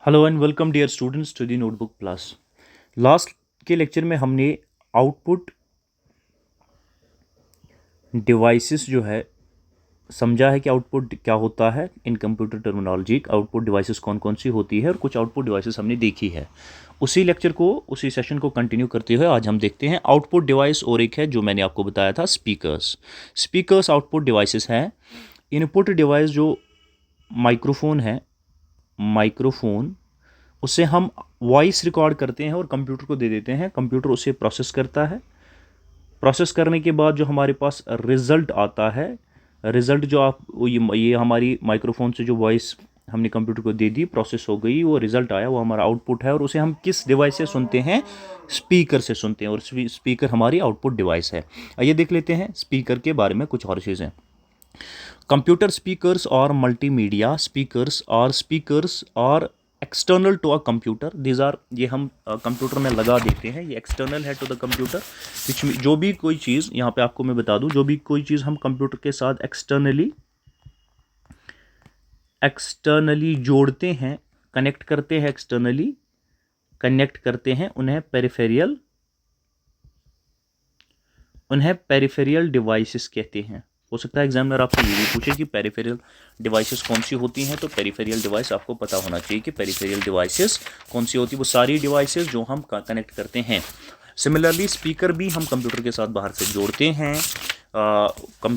Hello and welcome dear students to the notebook plus. Last के lecture में हमने output devices जो है समझा है कि आउटपुट क्या होता है इन कंप्यूटर टर्मिनोलॉजी। आउटपुट डिवाइसेस कौन कौन सी होती है और कुछ आउटपुट डिवाइसेस हमने देखी है। उसी सेशन को कंटिन्यू करते हुए आज हम देखते हैं आउटपुट डिवाइस और एक है जो मैंने आपको बताया था, स्पीकर्स। स्पीकर्स आउटपुट डिवाइसेस हैं। इनपुट डिवाइस जो माइक्रोफोन है, माइक्रोफोन उससे हम वॉइस रिकॉर्ड करते हैं और कंप्यूटर को दे देते हैं। कंप्यूटर उसे प्रोसेस करता है। प्रोसेस करने के बाद जो हमारे पास रिजल्ट आता है, रिजल्ट जो आप ये हमारी माइक्रोफोन से जो वॉइस हमने कंप्यूटर को दे दी, प्रोसेस हो गई, वो रिजल्ट आया, वो हमारा आउटपुट है और उसे हम किस डिवाइस से सुनते हैं? स्पीकर से सुनते हैं और स्पीकर हमारी आउटपुट डिवाइस है। आइए देख लेते हैं स्पीकर के बारे में कुछ और चीज़ें। कंप्यूटर स्पीकर्स और मल्टीमीडिया स्पीकर्स और external to a computer. These are, ये हम कंप्यूटर में लगा देते हैं, ये एक्सटर्नल है टू द कंप्यूटर। जो भी कोई चीज़ यहाँ पे आपको मैं बता दूँ, जो भी कोई चीज़ हम कंप्यूटर के साथ एक्सटर्नली जोड़ते हैं, कनेक्ट करते हैं, एक्सटर्नली कनेक्ट करते हैं, उन्हें पेरिफेरियल डिवाइसेस कहते हैं। हो सकता है एग्जामिनर आपसे ये भी पूछे कि पेरिफेरियल डिवाइसेस कौन सी होती हैं, तो पेरिफेरियल डिवाइस आपको पता होना चाहिए कि पेरिफेरियल डिवाइसेस कौन सी होती है। वो सारी डिवाइसेस जो हम कनेक्ट करते हैं। सिमिलरली स्पीकर भी हम कंप्यूटर के साथ बाहर से जोड़ते हैं।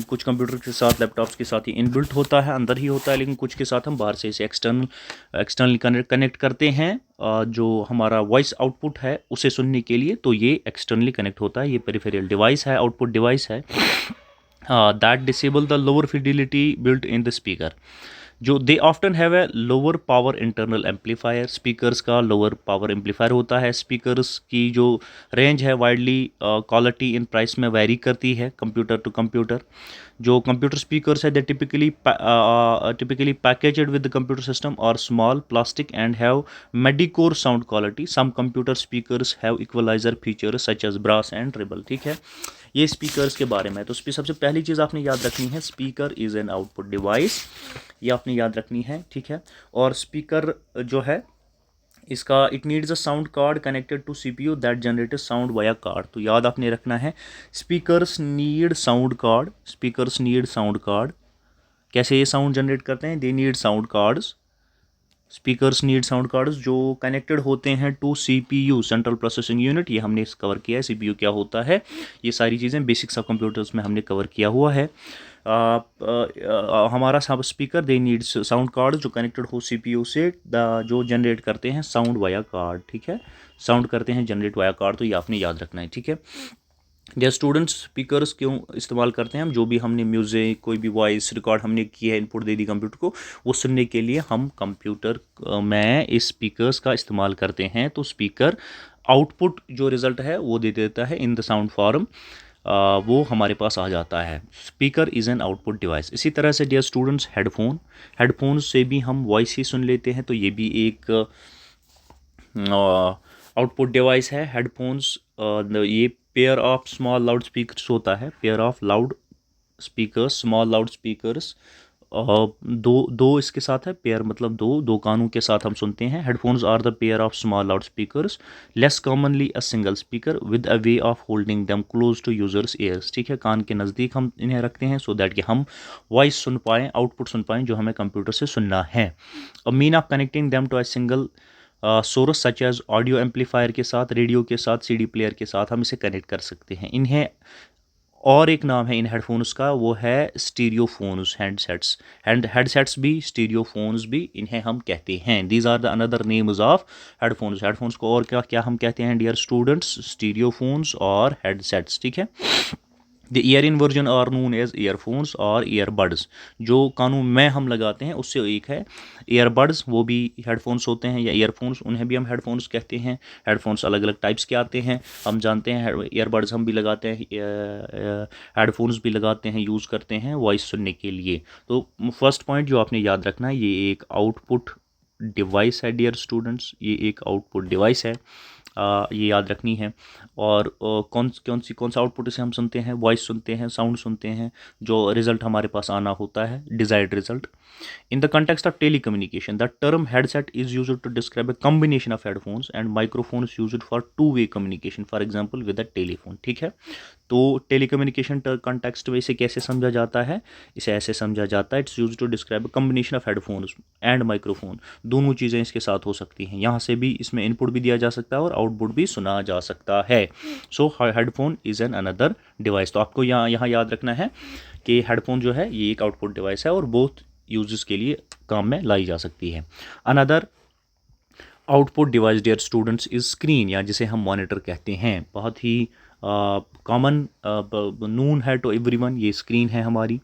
कुछ कंप्यूटर के साथ, लैपटॉप्स के साथ ही इनबिल्ट होता है, अंदर ही होता है, लेकिन कुछ के साथ हम बाहर से इसे एक्सटर्नली कनेक्ट करते हैं। जो हमारा वॉइस आउटपुट है उसे सुनने के लिए, तो ये एक्सटर्नली कनेक्ट होता है, ये पेरिफेरियल डिवाइस है, आउटपुट डिवाइस है। That disable the lower fidelity built in the speaker. जो they often have a lower power internal amplifier. Speakers का लोअर पावर एम्पलीफायर होता है। स्पीकर्स की जो रेंज है वाइडली क्वालिटी इन प्राइस में वेरी करती है कंप्यूटर टू कंप्यूटर। जो कंप्यूटर स्पीकर्स है, they typically packaged with the computer system और small plastic and have mediocre sound quality. Some computer speakers have equaliser features such as brass and treble. ठीक है, ये speakers के बारे में। तो सबसे पहली चीज़ आपने याद रखनी है, speaker is an output device, ये आपने याद रखनी है। ठीक है, और स्पीकर जो है इसका it needs a sound card connected to CPU that generate sound via card. तो याद आपने रखना है, speakers need sound card. Speakers need sound card. कैसे ये साउंड जनरेट करते हैं? They need sound cards. Speakers need sound cards जो कनेक्टेड होते हैं to CPU, central processing unit. ये हमने कवर किया है, सीपीयू क्या होता है, ये सारी चीज़ें बेसिक्स ऑफ कंप्यूटर्स में हमने कवर किया हुआ है। हमारा सब स्पीकर दे नीड साउंड कार्ड जो कनेक्टेड हो सीपीयू से, जो जनरेट करते हैं साउंड वाया कार्ड। ठीक है, साउंड करते हैं जनरेट वाया कार्ड, तो ये आपने याद रखना है। ठीक है, जैसे स्टूडेंट्स स्पीकर्स क्यों इस्तेमाल करते हैं हम? जो भी हमने म्यूज़िक, कोई भी वॉइस रिकॉर्ड हमने की है, इनपुट दे दी कंप्यूटर को, वो सुनने के लिए हम कंप्यूटर में इस स्पीकर्स का इस्तेमाल करते हैं। तो स्पीकर आउटपुट जो रिज़ल्ट है वो दे देता है इन द साउंड फॉर्म, वो हमारे पास आ जाता है। Speaker is an output device. इसी तरह से डियर स्टूडेंट्स, हेडफोन से भी हम वॉइस ही सुन लेते हैं, तो ये भी एक आउटपुट डिवाइस है। हेडफोन्स ये pair of small loud speakers होता है, pair of loud speakers, small loud speakers. दो दो इसके साथ है, पेयर मतलब दो कानों के साथ हम सुनते हैं। Headphones are the pair of small loud speakers, less commonly a single speaker with a way of holding them close to users ears. ठीक है, कान के नज़दीक हम इन्हें रखते हैं सो दैट कि हम वॉइस सुन पाएँ, आउटपुट सुन पाएँ जो हमें कंप्यूटर से सुनना है। A mean of connecting them to a single source such as audio amplifier के साथ, रेडियो के साथ, सीडी प्लेयर के साथ हम इसे कनेक्ट कर सकते हैं। इन्हें और एक नाम है इन हेडफोन्स का, वो है स्टीरियोफोन्स, हेडसेट्स भी, स्टीरियोफोन्स भी इन्हें हम कहते हैं। These are the another names of headphones. Headphones को और क्या क्या हम कहते हैं डियर स्टूडेंट्स? स्टीरियोफोन्स और हेडसेट्स। ठीक है, the ear in version are known as earphones और ईयरबड्स। जो कानों में हम लगाते हैं उससे एक है ईयरबड्स, वो भी हेडफोन्स होते हैं, या ईयरफोन्स, उन्हें भी हम हेडफोन्स कहते हैं। हेडफोन्स अलग अलग टाइप्स के आते हैं, हम जानते हैं। ईयरबड्स हम भी लगाते हैं, हेडफोन्स भी लगाते हैं, यूज़ करते हैं वॉइस सुनने के लिए। तो फर्स्ट पॉइंट जो आपने याद रखना है, ये एक आउटपुट डिवाइस है डियर स्टूडेंट्स, ये एक आउटपुट डिवाइस है। ये याद रखनी है। और कौन सा आउटपुट इसे हम सुनते हैं, वॉइस सुनते हैं, साउंड सुनते हैं, जो रिजल्ट हमारे पास आना होता है, desired result. In the context of telecommunication, the term headset is used to describe a combination of headphones and microphones used for two-way communication, for example with a telephone। ठीक है, तो टेलीकम्युनिकेशन कॉन्टेक्स्ट में इसे कैसे समझा जाता है, इसे ऐसे समझा जाता है, it's use to describe combination of headphones and microphone. दोनों चीज़ें इसके साथ हो सकती हैं, यहाँ से भी इसमें इनपुट भी दिया जा सकता है और आउटपुट भी सुना जा सकता है। So headphone is an another device. तो आपको यहाँ याद रखना है कि हेडफोन जो है ये एक आउटपुट डिवाइस है और बोथ यूजेस के लिए काम में लाई जा सकती है। Another output device dear students is screen, या जिसे हम मॉनिटर कहते हैं। बहुत ही कॉमन नून है टू एवरीवन, ये स्क्रीन है हमारी।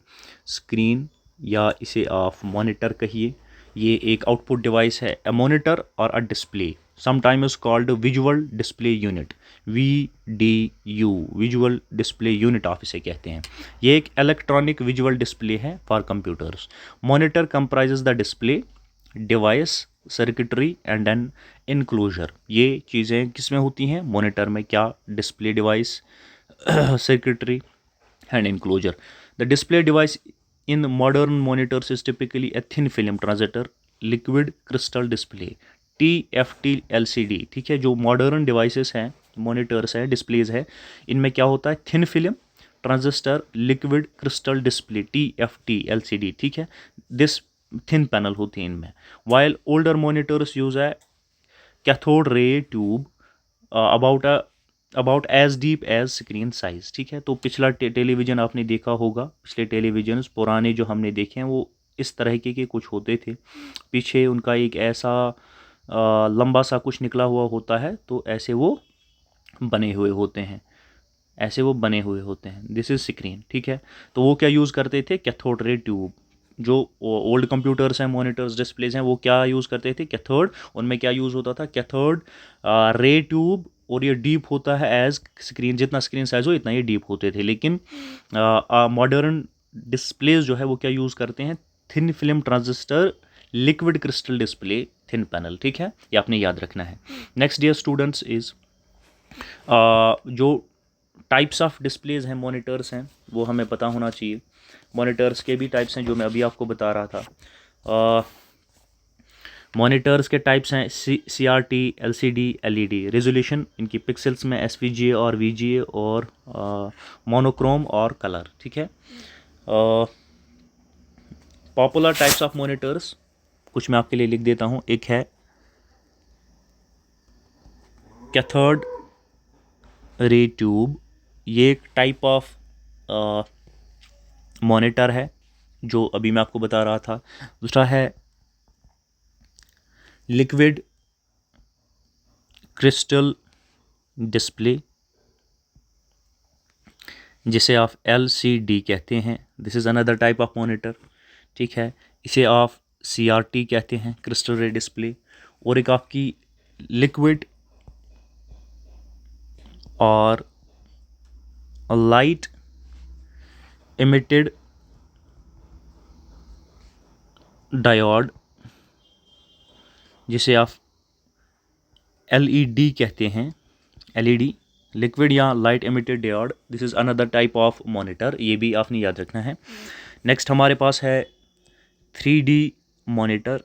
स्क्रीन या इसे आप मॉनिटर कहिए, ये एक आउटपुट डिवाइस है। अ मॉनिटर और a display sometimes called visual display unit, VDU, visual display unit आप इसे कहते हैं। ये एक इलेक्ट्रॉनिक विजुअल डिस्प्ले है for computers. Monitor comprises the display device, circuitry and an enclosure. ये चीज़ें किस में होती हैं, मॉनिटर में, क्या, display device, circuitry and enclosure. The display device in modern monitors is typically a thin film transistor liquid crystal display, TFT LCD। ठीक है, जो मॉडर्न डिवाइसेस हैं, मॉनिटर्स हैं, डिस्प्लेज है, इनमें क्या होता है, thin film transistor liquid crystal display, TFT LCD। ठीक है, दिस थिन पैनल होती है इनमें। वाइल ओल्डर मॉनिटर्स यूज है cathode ray tube about as deep as screen size. ठीक है, तो पिछला टेलीविज़न आपने देखा होगा, पिछले टेलीविजन पुराने जो हमने देखे हैं वो इस तरह के कुछ होते थे, पीछे उनका एक ऐसा लंबा सा कुछ निकला हुआ होता है, तो ऐसे वो बने हुए होते हैं, ऐसे वो बने हुए होते हैं। This is screen. ठीक है, तो वो क्या यूज़ करते थे, कैथोड रे ट्यूब। जो ओल्ड कंप्यूटर्स हैं, मॉनिटर्स, डिस्प्लेज हैं, वो क्या यूज़ करते थे, कैथोड। उनमें क्या यूज़ होता था, कैथोड रे ट्यूब, और ये डीप होता है एज स्क्रीन, जितना स्क्रीन साइज हो इतना ये डीप होते थे। लेकिन मॉडर्न डिस्प्लेज जो है वो क्या यूज़ करते हैं, thin film transistor liquid crystal display, thin panel. ठीक है, ये आपने याद रखना है। नेक्स्ट डियर स्टूडेंट्स इज जो टाइप्स ऑफ डिस्प्लेज हैं, मॉनिटर्स हैं, वो हमें पता होना चाहिए। मॉनिटर्स के भी टाइप्स हैं जो मैं अभी आपको बता रहा था। मॉनिटर्स के टाइप्स हैं CRT, LCD, LED। रेजोल्यूशन इनकी पिक्सल्स में SVGA और VGA, और मोनोक्रोम और कलर। ठीक है, पॉपुलर टाइप्स ऑफ मॉनिटर्स कुछ मैं आपके लिए लिख देता हूँ। एक है कैथोड रे ट्यूब, ये एक टाइप ऑफ मॉनिटर है जो अभी मैं आपको बता रहा था। दूसरा है लिक्विड क्रिस्टल डिस्प्ले, जिसे आप LCD कहते हैं। This is another type of monitor. ठीक है, इसे आप CRT कहते हैं, क्रिस्टल रे डिस्प्ले। और एक आपकी लिक्विड और लाइट इमिटेड डायोड, जिसे आप LED कहते हैं, LED, लिक्विड या light emitted diode. This is another type of monitor, ये भी आपने याद रखना है। नेक्स्ट हमारे पास है 3D मॉनिटर।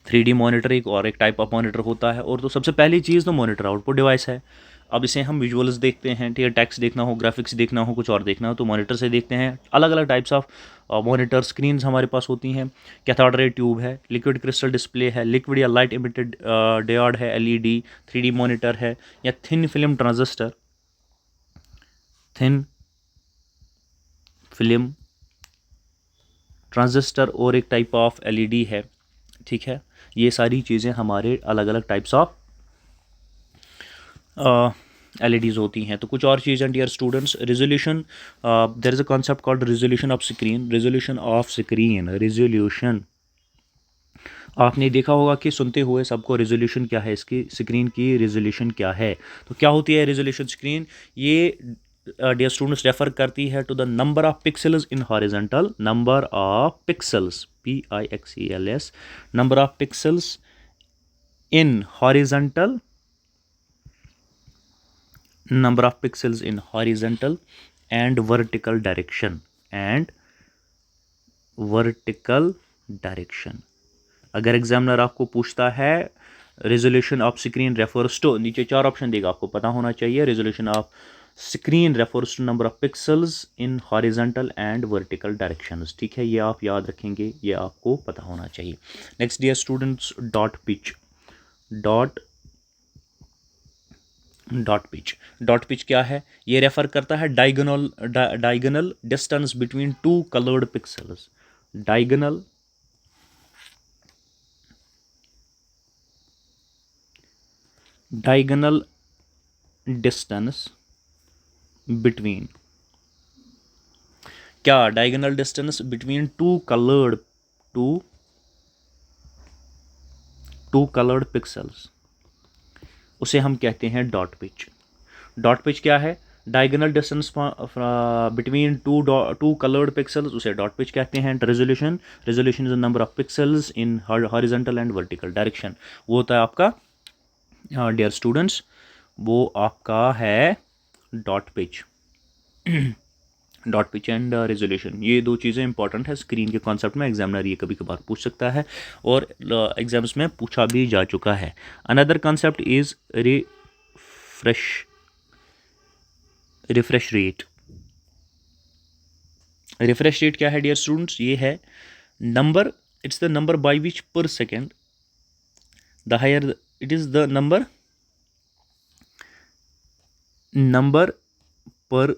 3D मॉनिटर एक और एक टाइप ऑफ मॉनिटर होता है। और तो सबसे पहली चीज़ तो मॉनिटर आउटपुट डिवाइस है। अब इसे हम विजुअल्स देखते हैं, ठीक है, टेक्स्ट देखना हो, ग्राफिक्स देखना हो, कुछ और देखना हो, तो मॉनिटर से देखते हैं। अलग अलग टाइप्स ऑफ मॉनिटर स्क्रीन्स हमारे पास होती हैं। कैथोड रे ट्यूब है, लिक्विड क्रिस्टल डिस्प्ले है, लिक्विड या लाइट इमिटेड डायोड है, LED, 3D मॉनिटर है, या thin film transistor, thin film transistor, और एक टाइप ऑफ LED है। ठीक है, ये सारी चीज़ें हमारे अलग अलग टाइप्स ऑफ LEDs होती हैं। तो कुछ और चीज़ें dear students, resolution, there is a concept called resolution of screen. Resolution of screen, resolution आपने देखा होगा कि सुनते हुए सबको, रेजोल्यूशन क्या है, इसकी स्क्रीन की रेजोल्यूशन क्या है। तो क्या होती है रेजोल्यूशन स्क्रीन, ये डियर स्टूडेंट्स रेफर करती है to the number of pixels in horizontal, number of pixels, PIXELS, number of pixels in horizontal number of pixels in horizontal and vertical direction अगर एग्जामिनर आपको पूछता है resolution of screen refers to, नीचे 4 option देगा, आपको पता होना चाहिए resolution of screen refers to number of pixels in horizontal and vertical directions. ठीक है, ये आप याद रखेंगे, ये आपको पता होना चाहिए। Next dear students, dot pitch क्या है? ये रेफर करता है diagonal distance between two coloured pixels. Diagonal distance between, क्या? Diagonal distance between two coloured pixels, उसे हम कहते हैं डॉट पिच। डॉट पिच क्या है? Diagonal distance between two coloured pixels, उसे डॉट पिच कहते हैं। Resolution is the number of pixels in horizontal and vertical direction, वो होता है आपका डियर स्टूडेंट्स, वो आपका है dot pitch. Dot pitch and resolution, ये दो चीज़ें इंपॉर्टेंट है स्क्रीन के कॉन्सेप्ट में। एग्जामिनर ये कभी कभार पूछ सकता है और एग्जाम्स में पूछा भी जा चुका है। Another concept is refresh rate. Refresh rate क्या है डियर स्टूडेंट्स? ये है number, it's the number by which per second the higher it is the number per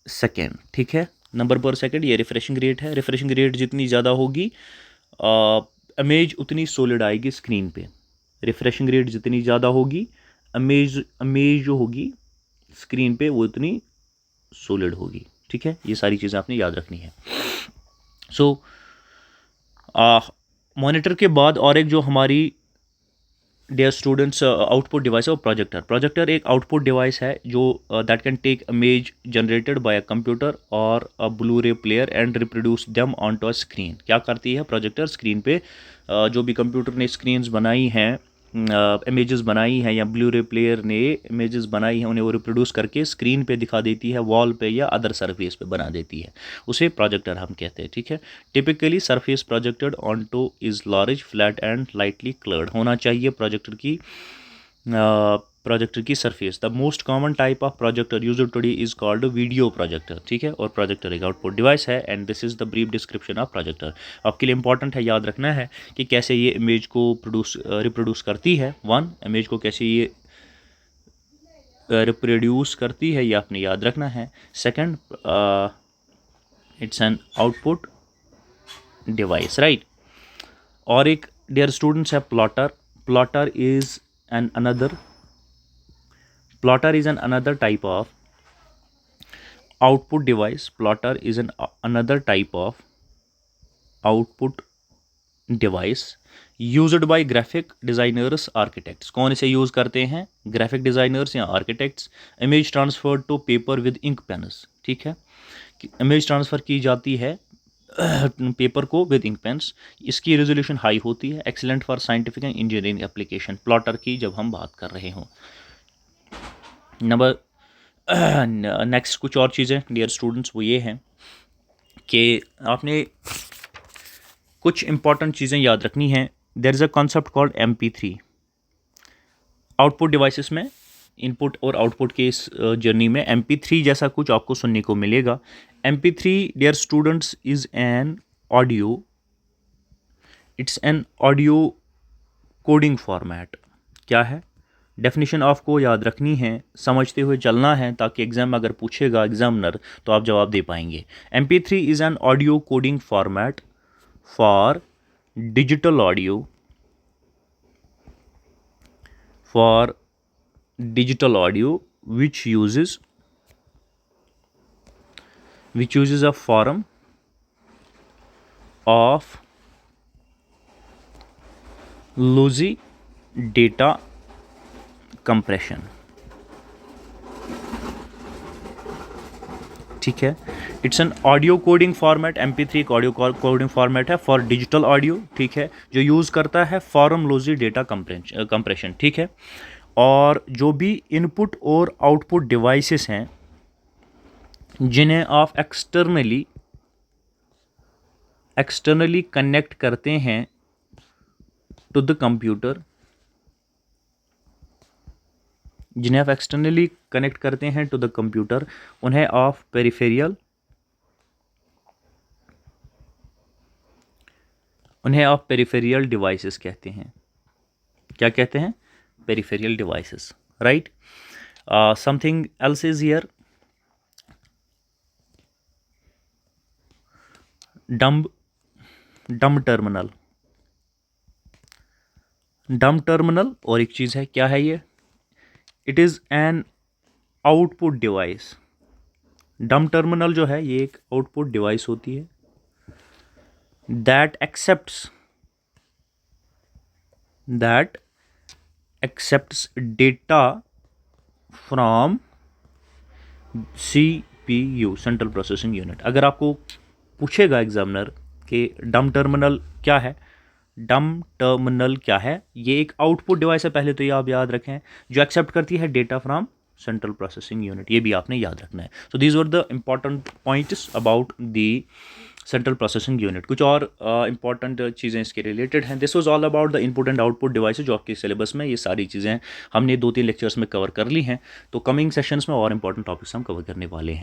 second. ठीक है, नंबर पर सेकेंड, ये रिफ्रेशिंग रेट है। रिफ्रेशिंग रेट जितनी ज़्यादा होगी इमेज उतनी सॉलिड आएगी स्क्रीन पे। रिफ्रेशिंग रेट जितनी ज़्यादा होगी इमेज जो होगी स्क्रीन पे वो उतनी सॉलिड होगी। ठीक है, ये सारी चीज़ें आपने याद रखनी है। सो मॉनिटर के बाद और एक जो हमारी डियर स्टूडेंट्स आउटपुट डिवाइस है वो प्रोजेक्टर एक आउटपुट डिवाइस है जो that can take image generated by a computer और a Blu ray player and reproduce them onto a screen. क्या करती है प्रोजेक्टर? स्क्रीन पे जो भी कंप्यूटर ने स्क्रीन्स बनाई हैं, इमेजेस बनाई हैं या ब्लू रे प्लेयर ने इमेजेस बनाई हैं, उन्हें वो रिप्रोड्यूस करके स्क्रीन पे दिखा देती है, वॉल पे या अदर सरफेस पे बना देती है, उसे प्रोजेक्टर हम कहते हैं। ठीक है, typically surface projected onto is large flat and lightly coloured होना चाहिए प्रोजेक्टर की surface. The most common type of projector used today is called video projector. ठीक है, और प्रोजेक्टर एक आउटपुट डिवाइस है and this is the brief description of projector. आपके लिए इंपॉर्टेंट है, याद रखना है कि कैसे ये इमेज को रिप्रोड्यूस करती है। इमेज को कैसे ये रिप्रोड्यूस करती है, ये आपने याद रखना है। Second, it's an output device, right. और एक डियर स्टूडेंट्स है plotter is an another type of output device. Plotter is an another type of output device used by graphic designers architects. कौन इसे यूज़ करते हैं? ग्राफिक डिज़ाइनर्स या architects. Image transfer to paper with ink pens. ठीक है, image transfer की जाती है पेपर को विद इंक पेन्स। इसकी रेजोल्यूशन हाई होती है, excellent for scientific and engineering application. Plotter की जब हम बात कर रहे हों। नेक्स्ट कुछ और चीज़ें डियर स्टूडेंट्स वो ये हैं कि आपने कुछ इंपॉर्टेंट चीज़ें याद रखनी हैं। There is a concept called MP3। Output devices में इनपुट और आउटपुट के इस जर्नी में MP3 जैसा कुछ आपको सुनने को मिलेगा। MP3 dear students is an audio, it's an audio coding format. क्या है? डेफिनेशन आपको याद रखनी है, समझते हुए चलना है, ताकि एग्जाम अगर पूछेगा एग्जामिनर तो आप जवाब दे पाएंगे। MP3 is an audio coding format for digital audio which uses a form of lossy data compression। ठीक है, it's an audio coding format. MP3 एक ऑडियो कोडिंग फॉर्मेट है फॉर डिजिटल ऑडियो। ठीक है, जो यूज़ करता है फॉर्म लॉसी डेटा कंप्रेशन। ठीक है, और जो भी इनपुट और आउटपुट डिवाइसेस हैं जिन्हें आप एक्सटर्नली कनेक्ट करते हैं टू द कंप्यूटर, जिन्हें आप एक्सटर्नली कनेक्ट करते हैं टू द कंप्यूटर, उन्हें आप पेरिफेरियल डिवाइसेस कहते हैं। क्या कहते हैं? Peripheral devices, right. Something else is here, डम टर्मिनल। डम टर्मिनल और एक चीज़ है, क्या है ये? It is an output device. डम टर्मिनल जो है ये एक आउटपुट डिवाइस होती है that accepts data from CPU, central processing unit. अगर आपको पूछेगा एग्जामिनर कि डम टर्मिनल क्या है, ये एक आउटपुट डिवाइस है, पहले तो ये आप याद रखें, जो एक्सेप्ट करती है data from central processing unit. ये भी आपने याद रखना है। So these were the important points about the central processing unit. कुछ और इंपॉर्टेंट चीज़ें इसके रिलेटेड हैं। This was all about the input and output devices जो आपके सिलेबस में, ये सारी चीज़ें हमने 2-3 लेक्चर्स में कवर कर ली हैं। तो कमिंग सेशंस में और इंपॉर्टेंट टॉपिक्स हम कवर करने वाले हैं।